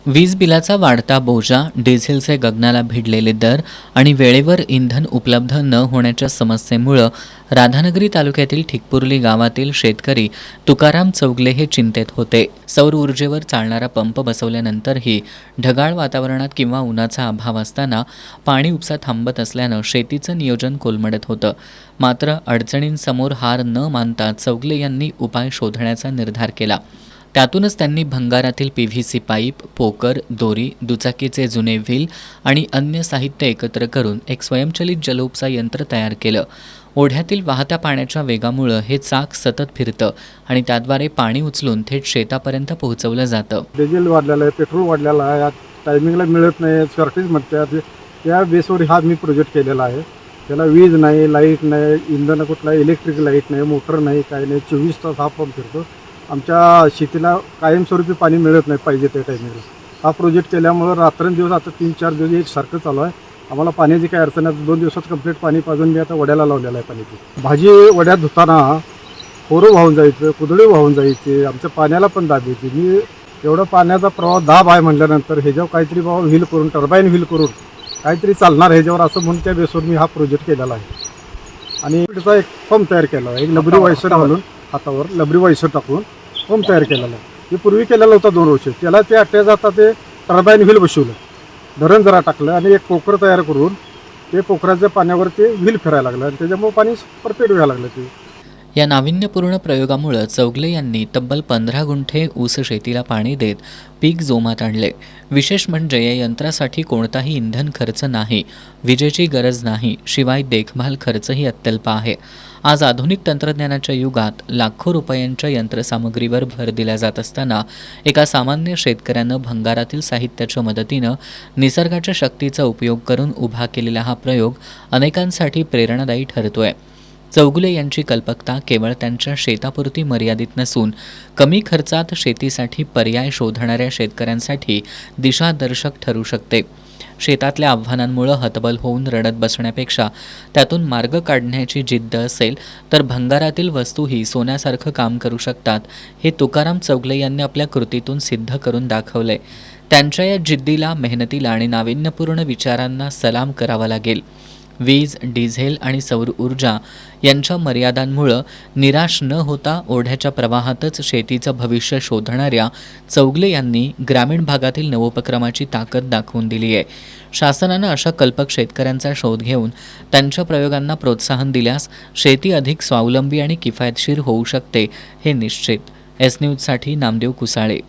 वीज बिलाचा वाढता बोजा, डिझेलचे गगनाला भिडलेले दर आणि वेळेवर इंधन उपलब्ध न होण्याच्या समस्येमुळं राधानगरी तालुक्यातील ठिकपुर्ली गावातील शेतकरी तुकाराम चौगले हे चिंतेत होते. सौर ऊर्जेवर चालणारा पंप बसवल्यानंतरही ढगाळ वातावरणात किंवा उन्हाचा अभाव असताना पाणी उपसा थांबत असल्यानं शेतीचं नियोजन कोलमडत होतं. मात्र अडचणींसमोर हार न मानता चौगले यांनी उपाय शोधण्याचा निर्धार केला. त्यातूनच त्यांनी भंगारातील PVC पाईप, पोकर, दोरी, दुचाकीचे जुने व्हील आणि अन्य साहित्य एकत्र करून एक स्वयंचलित जलउपसा यंत्र तयार केलं. ओढ्यातील वाहत्या पाण्याच्या वेगामुळं हे चाक सतत फिरतं आणि त्याद्वारे पाणी उचलून थेट शेतापर्यंत पोहोचवलं जातं. डिझेल वाढलेलं आहे, पेट्रोल वाढलेलं आहे, टायमिंगला मिळत नाही, शॉर्टेज म्हणतात. त्या बेसवर हा मी प्रोजेक्ट केलेला आहे. त्याला वीज नाही, लाईट नाही, इंधन कुठला इलेक्ट्रिक लाईट नाही, मोटर नाही, काही नाही. 24 तास हा पंप फिरतो. आमच्या शेतीला कायमस्वरूपी पाणी मिळत नाही पाहिजे त्या टायमिंगला. हा प्रोजेक्ट केल्यामुळं रात्रंदिवस आता 3-4 दिवस एकसारखं चालू आहे. आम्हाला पाण्याची काही अडचण नाही. 2 दिवसात कंप्लीट पाणी पाजून मी आता वड्याला लावलेलं आहे पाण्याची. भाजी वड्यात धुताना खोरं वाहून जायचं, कुदळी वाहून जायचे, आमच्या पाण्याला पण दाब येते. मी एवढं पाण्याचा प्रवाह दाब आहे म्हटल्यानंतर ह्याच्यावर काहीतरी बाबा व्हील करून, टर्बाईन व्हील करून काहीतरी चालणार ह्याच्यावर असं म्हणून त्या बेसवर मी हा प्रोजेक्ट केलेला आहे. आणि त्याचा एक पंप तयार केला आहे. एक लबडी वायसर घालून हातावर लबडी वायसर टाकून पंप तयार केलेला आहे. ते पूर्वी केलेला होता 2 वर्ष. त्याला ते अट्ट्या जाता ते टर्बाईन व्हील बसवलं, धरण जरा टाकलं आणि एक पोकर तयार करून ते पोखराच्या पाण्यावर ते व्हील फिरायला लागलं आणि त्याच्यामुळे पाणी परफेक्ट व्हायला लागलं. ते या नाविन्यपूर्ण प्रयोगामुळे चौगले यांनी तब्बल 15 गुंठे ऊस शेतीला पाणी देत पीक जोमात आणले. विशेष म्हणजे या यंत्रासाठी कोणताही इंधन खर्च नाही, विजेची गरज नाही, शिवाय देखभाल खर्चही अत्यल्प आहे. आज आधुनिक तंत्रज्ञानाच्या युगात लाखो रुपयांच्या यंत्रसामग्रीवर भर दिला जात असताना एका सामान्य शेतकऱ्यानं भंगारातील साहित्याच्या मदतीनं निसर्गाच्या शक्तीचा उपयोग करून उभा केलेला हा प्रयोग अनेकांसाठी प्रेरणादायी ठरतोय. चौगुले यांची कल्पकता केवळ त्यांच्या शेतापुरती मर्यादित नसून कमी खर्चात शेतीसाठी पर्याय शोधणाऱ्या शेतकऱ्यांसाठी दिशादर्शक ठरू शकते. शेतातल्या आव्हानांमुळे हतबल होऊन रडत बसण्यापेक्षा त्यातून मार्ग काढण्याची जिद्द असेल तर भंगारातील वस्तूही सोन्यासारखं काम करू शकतात, हे तुकाराम चौगले यांनी आपल्या कृतीतून सिद्ध करून दाखवलंय. त्यांच्या या जिद्दीला, मेहनतीला आणि नाविन्यपूर्ण विचारांना सलाम करावा लागेल. वीज, डिझेल आणि सौर ऊर्जा यांच्या मर्यादांमुळं निराश न होता ओढ्याच्या प्रवाहातच शेतीचं भविष्य शोधणाऱ्या चौगले यांनी ग्रामीण भागातील नवोपक्रमाची ताकद दाखवून दिली आहे. शासनानं अशा कल्पक शेतकऱ्यांचा शोध घेऊन त्यांच्या प्रयोगांना प्रोत्साहन दिल्यास शेती अधिक स्वावलंबी आणि किफायतशीर होऊ शकते, हे निश्चित. एस न्यूजसाठी नामदेव कुसाळे.